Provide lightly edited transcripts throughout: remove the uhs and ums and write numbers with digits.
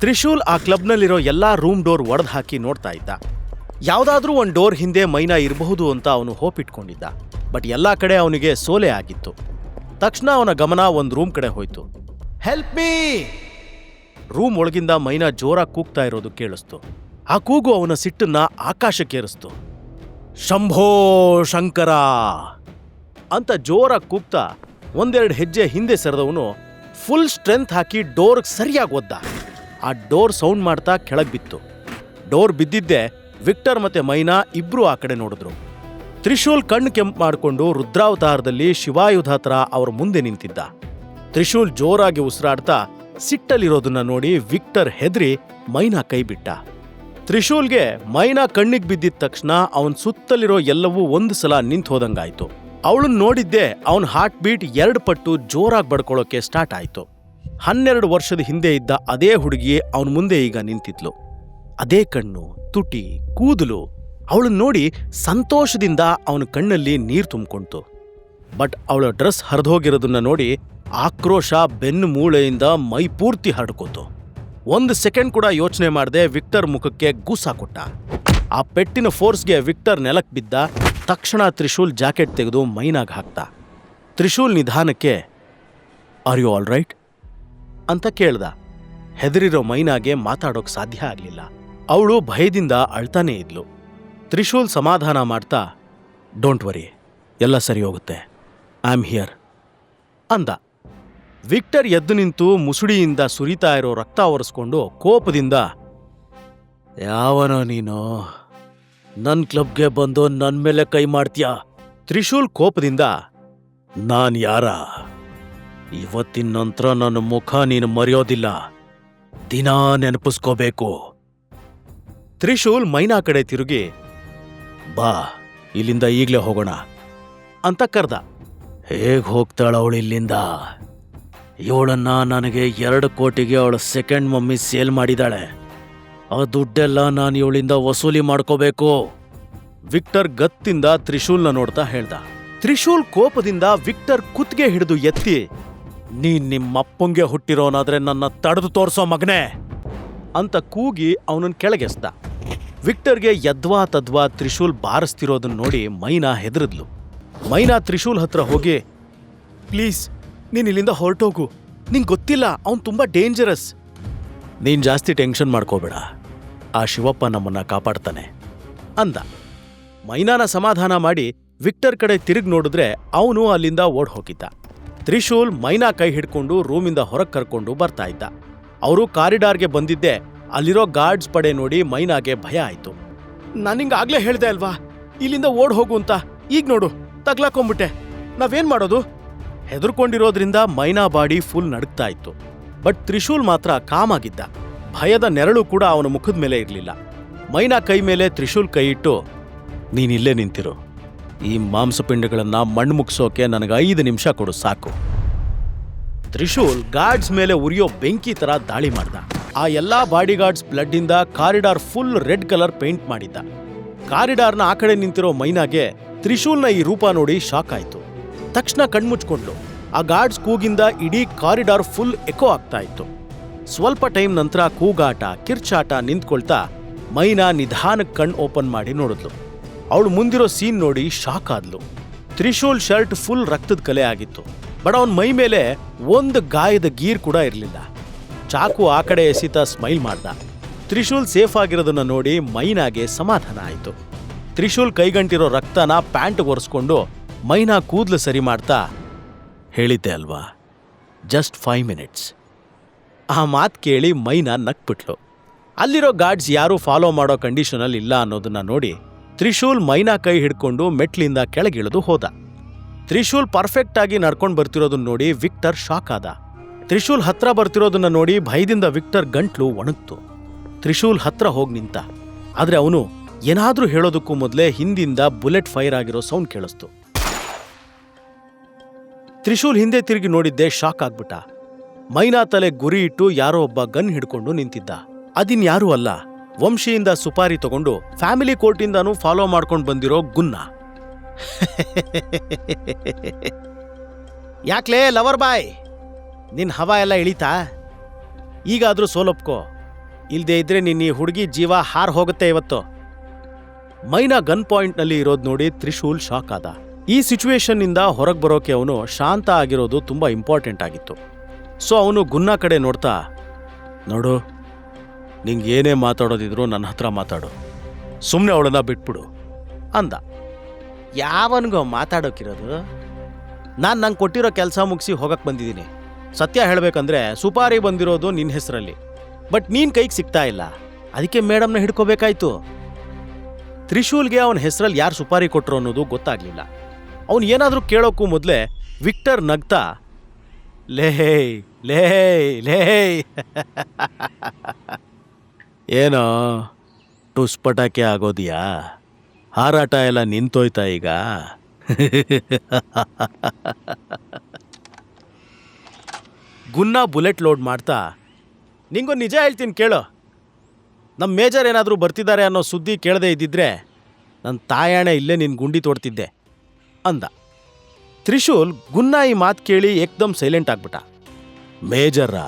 ತ್ರಿಶೂಲ್ ಆ ಕ್ಲಬ್ನಲ್ಲಿರೋ ಎಲ್ಲಾ room door ಒಡೆದು ಹಾಕಿ ನೋಡ್ತಾ ಇದ್ದ. ಯಾವುದಾದ್ರೂ ಒಂದು ಡೋರ್ ಹಿಂದೆ ಮೈನಾ ಇರಬಹುದು ಅಂತ ಅವನು ಹೋಪ್ ಇಟ್ಕೊಂಡಿದ್ದ. ಬಟ್ ಎಲ್ಲಾ ಕಡೆ ಅವನಿಗೆ ಸೋಲೆ ಆಗಿತ್ತು. ತಕ್ಷಣ ಅವನ ಗಮನ ಒಂದು ರೂಮ್ ಕಡೆ ಹೋಯ್ತು. Help me! ರೂಮ್ ಒಳಗಿಂದ ಮೈನಾ ಜೋರಾಗಿ ಕೂಗ್ತಾ ಇರೋದು ಕೇಳಿಸ್ತು. ಆ ಕೂಗು ಅವನ ಸಿಟ್ಟನ್ನ ಆಕಾಶಕ್ಕೇರಿಸ್ತು. ಶಂಭೋ ಶಂಕರ ಅಂತ ಜೋರಾಗಿ ಕೂಗ್ತಾ ಒಂದೆರಡು ಹೆಜ್ಜೆ ಹಿಂದೆ ಸರಿದವನು ಫುಲ್ ಸ್ಟ್ರೆಂತ್ ಹಾಕಿ ಡೋರ್ಗೆ ಸರಿಯಾಗಿ ಒದ್ದ. ಆ ಡೋರ್ ಸೌಂಡ್ ಮಾಡ್ತಾ ಕೆಳಗೆ ಬಿತ್ತು. ಡೋರ್ ಬಿದ್ದಿದ್ದೆ ವಿಕ್ಟರ್ ಮತ್ತೆ ಮೈನಾ ಇಬ್ರು ಆ ಕಡೆ ನೋಡಿದ್ರು. ತ್ರಿಶೂಲ್ ಕಣ್ಣು ಕೆಂಪು ಮಾಡಿಕೊಂಡು ರುದ್ರಾವತಾರದಲ್ಲಿ ಶಿವಾಯುಧ ಹತ್ರ ಅವ್ರ ಮುಂದೆ ನಿಂತಿದ್ದ. ತ್ರಿಶೂಲ್ ಜೋರಾಗಿ ಉಸಿರಾಡ್ತಾ ಸಿಟ್ಟಲ್ಲಿರೋದನ್ನ ನೋಡಿ ವಿಕ್ಟರ್ ಹೆದ್ರಿ ಮೈನಾ ಕೈ ಬಿಟ್ಟ. ತ್ರಿಶೂಲ್ಗೆ ಮೈನಾ ಕಣ್ಣಿಗೆ ಬಿದ್ದಿದ ತಕ್ಷಣ ಅವನ್ ಸುತ್ತಲಿರೋ ಎಲ್ಲವೂ ಒಂದು ಸಲ ನಿಂತು ಹೋದಂಗಾಯ್ತು. ಅವಳನ್ನ ನೋಡಿದ್ದೆ ಅವನ ಹಾರ್ಟ್ ಬೀಟ್ 2 ಪಟ್ಟು ಜೋರಾಗಿ ಬಡ್ಕೊಳ್ಳೋಕೆ ಸ್ಟಾರ್ಟ್ ಆಯ್ತು. 12 ವರ್ಷದ ಹಿಂದೆ ಇದ್ದ ಅದೇ ಹುಡುಗಿ ಅವನ ಮುಂದೆ ಈಗ ನಿಂತಿದ್ಲು. ಅದೇ ಕಣ್ಣು, ತುಟಿ, ಕೂದಲು. ಅವಳನ್ನ ನೋಡಿ ಸಂತೋಷದಿಂದ ಅವನ ಕಣ್ಣಲ್ಲಿ ನೀರು ತುಂಬಿಕೊಂತು. ಬಟ್ ಅವಳ ಡ್ರೆಸ್ ಹರಿದೋಗಿರೋದನ್ನ ನೋಡಿ ಆಕ್ರೋಶ ಬೆನ್ನು ಮೂಳೆಯಿಂದ ಮೈ ಪೂರ್ತಿ ಹರಡ್ಕೋತು. 1 ಸೆಕೆಂಡ್ ಕೂಡ ಯೋಚನೆ ಮಾಡದೆ ವಿಕ್ಟರ್ ಮುಖಕ್ಕೆ ಗೂಸ ಕೊಟ್ಟ. ಆ ಪೆಟ್ಟಿನ ಫೋರ್ಸ್ಗೆ ವಿಕ್ಟರ್ ನೆಲಕ್ಕೆ ಬಿದ್ದ. ತಕ್ಷಣ ತ್ರಿಶೂಲ್ ಜಾಕೆಟ್ ತೆಗೆದು ಮೈನಾಗ್ ಹಾಕ್ತ. ತ್ರಿಶೂಲ್ ನಿಧಾನಕ್ಕೆ ಆರ್ ಯು ಆಲ್ ರೈಟ್ ಅಂತ ಕೇಳ್ದ. ಹೆದರಿರೋ ಮೈನಾಗೆ ಮಾತಾಡೋಕ್ ಸಾಧ್ಯ ಆಗ್ಲಿಲ್ಲ. ಅವಳು ಭಯದಿಂದ ಅಳ್ತಾನೇ ಇದ್ಲು. ತ್ರಿಶೂಲ್ ಸಮಾಧಾನ ಮಾಡ್ತಾ ಡೋಂಟ್ ವರಿ, ಎಲ್ಲ ಸರಿ ಹೋಗುತ್ತೆ, ಐ ಆಮ್ ಹಿಯರ್ ಅಂದ. ವಿಕ್ಟರ್ ಎದ್ದು ನಿಂತು ಮುಸುಡಿಯಿಂದ ಸುರಿತಾ ಇರೋ ರಕ್ತ ಒರೆಸ್ಕೊಂಡು ಕೋಪದಿಂದ ಯಾವನೋ ನೀನು ನನ್ ಕ್ಲಬ್ಗೆ ಬಂದು ನನ್ ಮೇಲೆ ಕೈ ಮಾಡ್ತೀಯಾ? ತ್ರಿಶೂಲ್ ಕೋಪದಿಂದ ನಾನ್ ಯಾರ? ಇವತ್ತಿನ ನಂತರ ನನ್ನ ಮುಖ ನೀನು ಮರೆಯೋದಿಲ್ಲ, ದಿನಾ ನೆನಪಿಸ್ಕೋಬೇಕು. ತ್ರಿಶೂಲ್ ಮೈನಾ ಕಡೆ ತಿರುಗಿ ಬಾ ಇಲ್ಲಿಂದ ಈಗ್ಲೇ ಹೋಗೋಣ ಅಂತ ಕರ್ದ. ಹೇಗ್ ಹೋಗ್ತಾಳ ಅವಳು ಇಲ್ಲಿಂದ? ಇವಳನ್ನ ನನಗೆ 2 ಕೋಟಿಗೆ ಅವಳ ಸೆಕೆಂಡ್ ಮಮ್ಮಿ ಸೇಲ್ ಮಾಡಿದಾಳೆ. ಆ ದುಡ್ಡೆಲ್ಲ ನಾನು ಇವಳಿಂದ ವಸೂಲಿ ಮಾಡ್ಕೋಬೇಕು. ವಿಕ್ಟರ್ ಗತ್ತಿಂದ ತ್ರಿಶೂಲ್ನ ನೋಡ್ತಾ ಹೇಳ್ದ. ತ್ರಿಶೂಲ್ ಕೋಪದಿಂದ ವಿಕ್ಟರ್ ಕುತ್ತಿಗೆ ಹಿಡಿದು ಎತ್ತಿ ನೀನ್ ನಿಮ್ಮಪ್ಪಂಗೆ ಹುಟ್ಟಿರೋನಾದ್ರೆ ನನ್ನ ತಡೆದು ತೋರ್ಸೋ ಮಗನೇ ಅಂತ ಕೂಗಿ ಅವನನ್ನ ಕೆಳಗೆಸ್ದ. ವಿಕ್ಟರ್ಗೆ ಯದ್ವಾ ತದ್ವಾ ತ್ರಿಶೂಲ್ ಬಾರಿಸ್ತಿರೋದನ್ನ ನೋಡಿ ಮೈನಾ ಹೆದರಿದ್ಲು. ಮೈನಾ ತ್ರಿಶೂಲ್ ಹತ್ರ ಹೋಗಿ ಪ್ಲೀಸ್ ನೀನ್ ಇಲ್ಲಿಂದ ಹೊರಟೋಗು, ನಿಂಗೆ ಗೊತ್ತಿಲ್ಲ ಅವನು ತುಂಬಾ ಡೇಂಜರಸ್. ನೀನ್ ಜಾಸ್ತಿ ಟೆನ್ಷನ್ ಮಾಡ್ಕೋಬೇಡ, ಆ ಶಿವಪ್ಪ ನಮ್ಮನ್ನ ಕಾಪಾಡ್ತಾನೆ ಅಂದ. ಮೈನಾನ ಸಮಾಧಾನ ಮಾಡಿ ವಿಕ್ಟರ್ ಕಡೆ ತಿರುಗಿ ನೋಡಿದ್ರೆ ಅವನು ಅಲ್ಲಿಂದ ಓಡ್ ಹೋಗಿದ್ದ. ತ್ರಿಶೂಲ್ ಮೈನಾ ಕೈ ಹಿಡ್ಕೊಂಡು ರೂಮಿಂದ ಹೊರಗೆ ಕರ್ಕೊಂಡು ಬರ್ತಾ ಇದ್ದ. ಅವರು ಕಾರಿಡಾರ್ಗೆ ಬಂದಿದ್ದೆ ಅಲ್ಲಿರೋ ಗಾರ್ಡ್ಸ್ ಪಡೆ ನೋಡಿ ಮೈನಾಗೆ ಭಯ ಆಯ್ತು. ನಾನಿಂಗಾಗ್ಲೇ ಹೇಳ್ದೆ ಅಲ್ವಾ ಇಲ್ಲಿಂದ ಓಡ್ ಹೋಗು ಅಂತ, ಈಗ ನೋಡು ತಗ್ಲಾಕೊಂಬಿಟ್ಟೆ, ನಾವೇನ್ ಮಾಡೋದು? ಹೆದರ್ಕೊಂಡಿರೋದ್ರಿಂದ ಮೈನಾ ಬಾಡಿ ಫುಲ್ ನಡುಗ್ತಾ ಇತ್ತು. ಬಟ್ ತ್ರಿಶೂಲ್ ಮಾತ್ರ ಕಾಮ್ ಆಗಿದ್ದ. ಭಯದ ನೆರಳು ಕೂಡ ಅವನ ಮುಖದ ಮೇಲೆ ಇರಲಿಲ್ಲ. ಮೈನಾ ಕೈ ಮೇಲೆ ತ್ರಿಶೂಲ್ ಕೈ ಇಟ್ಟು ನೀನಿಲ್ಲೇ ನಿಂತಿರು, ಈ ಮಾಂಸಪಿಂಡಗಳನ್ನ ಮಣ್ಣು ಮುಗ್ಸೋಕೆ ನನಗೆ 5 ನಿಮಿಷ ಕೊಡು ಸಾಕು. ತ್ರಿಶೂಲ್ ಗಾರ್ಡ್ಸ್ ಮೇಲೆ ಉರಿಯೋ ಬೆಂಕಿ ತರ ದಾಳಿ ಮಾಡ್ದ. ಆ ಎಲ್ಲಾ ಬಾಡಿಗಾರ್ಡ್ಸ್ ಬ್ಲಡ್ ಇಂದ corridor full red colour paint ಮಾಡಿದ್ದ. ಕಾರಿಡಾರ್ನ ಆ ಕಡೆ ನಿಂತಿರೋ ಮೈನಾಗೆ ತ್ರಿಶೂಲ್ನ ಈ ರೂಪ ನೋಡಿ ಶಾಕ್ ಆಯ್ತು. ತಕ್ಷಣ ಕಣ್ಮುಚ್ಕೊಂಡ್ಲು. ಆ ಗಾರ್ಡ್ಸ್ ಕೂಗಿಂದ ಇಡೀ ಕಾರಿಡಾರ್ ಫುಲ್ ಎಕೋ ಆಗ್ತಾ ಇತ್ತು. ಸ್ವಲ್ಪ ಟೈಮ್ ನಂತರ ಕೂಗಾಟ ಕಿರ್ಚಾಟ ನಿಂತ್ಕೊಳ್ತಾ ಮೈನಾ ನಿಧಾನಕ್ಕೆ ಕಣ್ ಓಪನ್ ಮಾಡಿ ನೋಡಿದ್ಲು. ಅವಳು ಮುಂದಿರೋ ಸೀನ್ ನೋಡಿ ಶಾಕ್ ಆದ್ಲು. ತ್ರಿಶೂಲ್ ಶರ್ಟ್ ಫುಲ್ ರಕ್ತದ ಕಲೆ ಆಗಿತ್ತು. ಬಟ್ ಅವನ ಮೈ ಮೇಲೆ 1 ಗಾಯದ ಗೀರ್ ಕೂಡ ಇರಲಿಲ್ಲ. ಚಾಕು ಆ ಕಡೆ ಎಸಿತಾ ಸ್ಮೈಲ್ ಮಾಡ್ದ. ತ್ರಿಶೂಲ್ ಸೇಫ್ ಆಗಿರೋದನ್ನ ನೋಡಿ ಮೈನಾಗೆ ಸಮಾಧಾನ ಆಯಿತು. ತ್ರಿಶೂಲ್ ಕೈಗಂಟಿರೋ ರಕ್ತನ ಪ್ಯಾಂಟ್ ಒರೆಸ್ಕೊಂಡು ಮೈನಾ ಕೂದಲು ಸರಿ ಮಾಡ್ತಾ ಹೇಳಿದ್ದೆ ಅಲ್ವಾ, ಜಸ್ಟ್ 5 ಮಿನಿಟ್ಸ್. ಆ ಮಾತು ಕೇಳಿ ಮೈನಾ ನಕ್ಬಿಟ್ಲು. ಅಲ್ಲಿರೋ ಗಾರ್ಡ್ಸ್ ಯಾರೂ ಫಾಲೋ ಮಾಡೋ ಕಂಡೀಷನಲ್ಲಿ ಇಲ್ಲ ಅನ್ನೋದನ್ನ ನೋಡಿ ತ್ರಿಶೂಲ್ ಮೈನಾ ಕೈ ಹಿಡ್ಕೊಂಡು ಮೆಟ್ಲಿಂದ ಕೆಳಗಿಳಿದು ಹೋದ. ತ್ರಿಶೂಲ್ ಪರ್ಫೆಕ್ಟ್ ಆಗಿ ನಡ್ಕೊಂಡು ಬರ್ತಿರೋದನ್ನ ನೋಡಿ ವಿಕ್ಟರ್ ಶಾಕ್ ಆದ. ತ್ರಿಶೂಲ್ ಹತ್ರ ಬರ್ತಿರೋದನ್ನ ನೋಡಿ ಭಯದಿಂದ ವಿಕ್ಟರ್ ಗಂಟ್ಲು ಒಣಗ್ತು. ತ್ರಿಶೂಲ್ ಹತ್ರ ಹೋಗಿ ನಿಂತ. ಆದ್ರೆ ಅವನು ಏನಾದ್ರೂ ಹೇಳೋದಕ್ಕೂ ಮೊದಲೇ ಹಿಂದಿಂದ ಬುಲೆಟ್ ಫೈರ್ ಆಗಿರೋ ಸೌಂಡ್ ಕೇಳಿಸ್ತು. ತ್ರಿಶೂಲ್ ಹಿಂದೆ ತಿರುಗಿ ನೋಡಿದ್ದೆ ಶಾಕ್ ಆಗ್ಬಿಟ್ಟ. ಮೈನಾ ತಲೆ ಗುರಿ ಇಟ್ಟು ಯಾರೋ ಒಬ್ಬ ಗನ್ ಹಿಡ್ಕೊಂಡು ನಿಂತಿದ್ದ. ಅದಿನ್ಯಾರೂ ಅಲ್ಲ, ವಂಶಿಯಿಂದ ಸುಪಾರಿ ತಗೊಂಡು ಫ್ಯಾಮಿಲಿ ಕೋರ್ಟಿಂದಾನೂ ಫಾಲೋ ಮಾಡ್ಕೊಂಡು ಬಂದಿರೋ ಗುನ್ನ. ಯಾಕ್ಲೇ ಲವರ್ ಬಾಯ್, ನಿನ್ ಹವಾ ಎಲ್ಲ ಇಳಿತಾ? ಈಗಾದ್ರೂ ಸೋಲೊಪ್ಕೋ, ಇಲ್ದೇ ಇದ್ರೆ ನಿನ್ನ ಈ ಹುಡುಗಿ ಜೀವ ಹಾರ್ ಹೋಗುತ್ತೆ ಇವತ್ತು. ಮೈನಾ ಗನ್ ಪಾಯಿಂಟ್ನಲ್ಲಿ ಇರೋದು ನೋಡಿ ತ್ರಿಶೂಲ್ ಶಾಕ್ ಆದ. ಈ ಸಿಚುವೇಶನ್ನಿಂದ ಹೊರಗೆ ಬರೋಕೆ ಅವನು ಶಾಂತ ಆಗಿರೋದು ತುಂಬ ಇಂಪಾರ್ಟೆಂಟ್ ಆಗಿತ್ತು. ಸೊ ಅವನು ಗುನ್ನಾ ಕಡೆ ನೋಡ್ತಾ, ನೋಡು, ನಿಂಗೆ ಏನೇ ಮಾತಾಡೋದಿದ್ರು ನನ್ನ ಹತ್ರ ಮಾತಾಡು, ಸುಮ್ಮನೆ ಅವಳನ್ನ ಬಿಟ್ಬಿಡು ಅಂದ. ಯಾವನಿಗೋ ಮಾತಾಡೋಕಿರೋದು? ನಾನು ನಂಗೆ ಕೊಟ್ಟಿರೋ ಕೆಲಸ ಮುಗಿಸಿ ಹೋಗಕ್ಕೆ ಬಂದಿದ್ದೀನಿ. ಸತ್ಯ ಹೇಳಬೇಕಂದ್ರೆ ಸುಪಾರಿ ಬಂದಿರೋದು ನಿನ್ನ ಹೆಸರಲ್ಲಿ, ಬಟ್ ನೀನು ಕೈಗೆ ಸಿಗ್ತಾ ಇಲ್ಲ, ಅದಕ್ಕೆ ಮೇಡಮ್ನ ಹಿಡ್ಕೋಬೇಕಾಯ್ತು. ತ್ರಿಶೂಲ್ಗೆ ಅವನ ಹೆಸರಲ್ಲಿ ಯಾರು ಸುಪಾರಿ ಕೊಟ್ಟರು ಅನ್ನೋದು ಗೊತ್ತಾಗ್ಲಿಲ್ಲ. ಅವನು ಏನಾದರೂ ಕೇಳೋಕ್ಕೂ ಮೊದಲೇ ವಿಕ್ಟರ್ ನಗ್ತಾ, ಲೇಹೇ ಲೇಹೇ ಲೇಹೇ ಏನೋ ಟುಸ್ ಪಟಾಕೆ ಆಗೋದಿಯಾ? ಹಾರಾಟ ಎಲ್ಲ ನಿಂತೋಯ್ತಾ ಈಗ? ಗುನ್ನಾ ಬುಲೆಟ್ ಲೋಡ್ ಮಾಡ್ತಾ, ನಿಂಗೊಂದು ನಿಜ ಹೇಳ್ತೀನಿ ಕೇಳು, ನಮ್ಮ ಮೇಜರ್ ಏನಾದರೂ ಬರ್ತಿದ್ದಾರೆ ಅನ್ನೋ ಸುದ್ದಿ ಕೇಳದೆ ಇದ್ದಿದ್ರೆ ನನ್ನ ತಾಯಾಣೆ ಇಲ್ಲೇ ನಿನ್ನ ಗುಂಡಿ ತೋಡ್ತಿದ್ದೆ ಅಂದ. ತ್ರಿಶೂಲ್ ಗುನ್ನಾ ಈ ಮಾತು ಕೇಳಿ ಏಕ್ದಮ್ ಸೈಲೆಂಟ್ ಆಗ್ಬಿಟ್ಟ. ಮೇಜರ್ರಾ?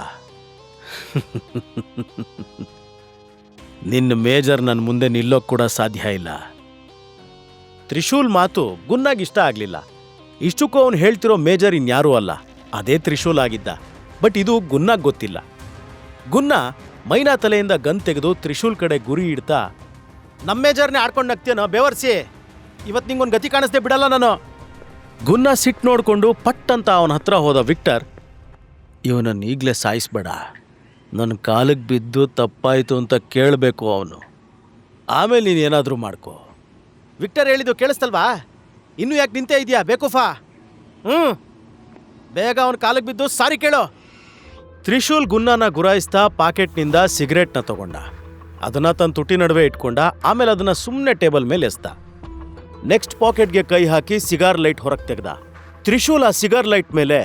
ನಿನ್ನ ಮೇಜರ್ ನನ್ನ ಮುಂದೆ ನಿಲ್ಲೋಕ್ ಕೂಡ ಸಾಧ್ಯ ಇಲ್ಲ. ತ್ರಿಶೂಲ್ ಮಾತು ಗುನ್ನಾಗಿಷ್ಟ ಆಗಲಿಲ್ಲ. ಇಷ್ಟಕ್ಕೂ ಅವನು ಹೇಳ್ತಿರೋ ಮೇಜರ್ ಇನ್ಯಾರೂ ಅಲ್ಲ, ಅದೇ ತ್ರಿಶೂಲ್ ಆಗಿದ್ದ. ಬಟ್ ಇದು ಗುನ್ನಾಗ್ ಗೊತ್ತಿಲ್ಲ. ಗುನ್ನಾ ಮೈನಾ ತಲೆಯಿಂದ ಗನ್ ತೆಗೆದು ತ್ರಿಶೂಲ್ ಕಡೆ ಗುರಿ ಇಡ್ತಾ, ನಮ್ಮ ಮೇಜರ್ನೇ ಆಡ್ಕೊಂಡು ನಗ್ತೇನೋ ಬೇವರ್ಸಿ, ಇವತ್ತು ನಿಂಗೊಂದು ಗತಿ ಕಾಣಿಸ್ದೆ ಬಿಡಲ್ಲ ನಾನು. ಗುನ್ನಾ ಸಿಟ್ಟು ನೋಡಿಕೊಂಡು ಪಟ್ ಅಂತ ಅವನ ಹತ್ರ ಹೋದ ವಿಕ್ಟರ್, ಇವನನ್ನು ಈಗಲೇ ಸಾಯಿಸ್ಬೇಡ, ನನ್ನ ಕಾಲಿಗೆ ಬಿದ್ದು ತಪ್ಪಾಯಿತು ಅಂತ ಕೇಳಬೇಕು ಅವನು, ಆಮೇಲೆ ನೀನು ಏನಾದರೂ ಮಾಡ್ಕೋ. ವಿಕ್ಟರ್ ಹೇಳಿದ್ದು ಕೇಳಿಸ್ತಲ್ವಾ? ಇನ್ನೂ ಯಾಕೆ ನಿಂತೇ ಇದೆಯಾ ಬೇಕೂಫಾ? ಬೇಗ ಅವನ ಕಾಲಿಗೆ ಬಿದ್ದು ಸಾರಿ ಕೇಳೋ. ತ್ರಿಶೂಲ್ ಗುನ್ನಾನ ಗುರಾಯಿಸ್ತಾ ಪಾಕೆಟ್ನಿಂದ ಸಿಗರೇಟ್ನ ತಗೊಂಡ, ಅದನ್ನ ತನ್ನ ತುಟಿ ನಡುವೆ ಇಟ್ಕೊಂಡ, ಆಮೇಲೆ ಅದನ್ನ ಸುಮ್ಮನೆ ಟೇಬಲ್ ಮೇಲೆ ಎಸ್ದ. ನೆಕ್ಸ್ಟ್ ಪಾಕೆಟ್ಗೆ ಕೈ ಹಾಕಿ ಸಿಗಾರ್ ಲೈಟ್ ಹೊರಗೆ ತೆಗೆದ. ತ್ರಿಶೂಲ್ ಆ ಸಿಗಾರ್ ಲೈಟ್ ಮೇಲೆ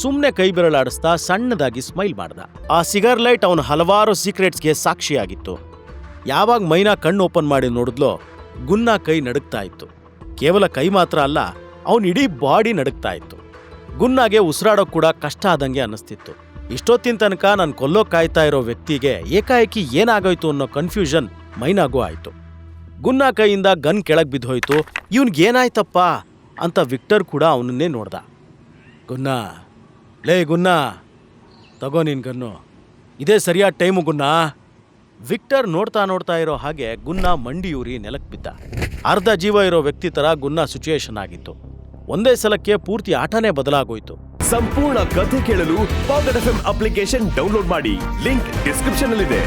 ಸುಮ್ಮನೆ ಕೈ ಬೆರಳಾಡಿಸ್ತಾ ಸಣ್ಣದಾಗಿ ಸ್ಮೈಲ್ ಮಾಡ್ದ. ಆ ಸಿಗಾರ್ ಲೈಟ್ ಅವನ ಹಲವಾರು ಸೀಕ್ರೆಟ್ಸ್ಗೆ ಸಾಕ್ಷಿಯಾಗಿತ್ತು. ಯಾವಾಗ ಮೈನಾ ಕಣ್ಣು ಓಪನ್ ಮಾಡಿ ನೋಡಿದ್ಲೋ, ಗುನ್ನಾ ಕೈ ನಡುಗ್ತಾ ಇತ್ತು. ಕೇವಲ ಕೈ ಮಾತ್ರ ಅಲ್ಲ, ಅವನ ಇಡೀ ಬಾಡಿ ನಡುಗ್ತಾ ಇತ್ತು. ಗುನ್ನಾಗೆ ಉಸಿರಾಡೋಕ್ ಕೂಡ ಕಷ್ಟ ಆದಂಗೆ ಅನ್ನಿಸ್ತಿತ್ತು. ಇಷ್ಟೊತ್ತಿನ ತನಕ ನಾನು ಕೊಲ್ಲೋ ಕಾಯ್ತಾ ಇರೋ ವ್ಯಕ್ತಿಗೆ ಏಕಾಏಕಿ ಏನಾಗೋಯ್ತು ಅನ್ನೋ ಕನ್ಫ್ಯೂಷನ್ ಮೈನಾಗೂ ಆಯ್ತು. ಗುನ್ನಾ ಕೈಯಿಂದ ಗನ್ ಕೆಳಗೆ ಬಿದ್ದೋಯ್ತು. ಇವನ್ಗೇನಾಯ್ತಪ್ಪ ಅಂತ ವಿಕ್ಟರ್ ಕೂಡ ಅವನನ್ನೇ ನೋಡ್ದ. ಗುನ್ನಾ, ಲೇ ಗುನ್ನಾ, ತಗೋ ನಿನ್ ಗನ್ನು, ಇದೇ ಸರಿಯಾದ ಟೈಮು ಗುನ್ನಾ. ವಿಕ್ಟರ್ ನೋಡ್ತಾ ಇರೋ ಹಾಗೆ ಗುನ್ನಾ ಮಂಡಿಯೂರಿ ನೆಲಕ್ಕೆ ಬಿದ್ದ. ಅರ್ಧ ಜೀವ ಇರೋ ವ್ಯಕ್ತಿ ತರ ಗುನ್ನಾ ಸಿಚುಯೇಷನ್ ಆಗಿತ್ತು. ಒಂದೇ ಸಲಕ್ಕೆ ಪೂರ್ತಿ ಆಟನೇ ಬದಲಾಗೋಯ್ತು. ಸಂಪೂರ್ಣ ಕಥೆ ಕೇಳಲು ಪಾಕೆಟ್ ಎಫ್ಎಂ ಅಪ್ಲಿಕೇಶನ್ ಡೌನ್ಲೋಡ್ ಮಾಡಿ, ಲಿಂಕ್ ಡಿಸ್ಕ್ರಿಪ್ಷನ್ ನಲ್ಲಿದೆ.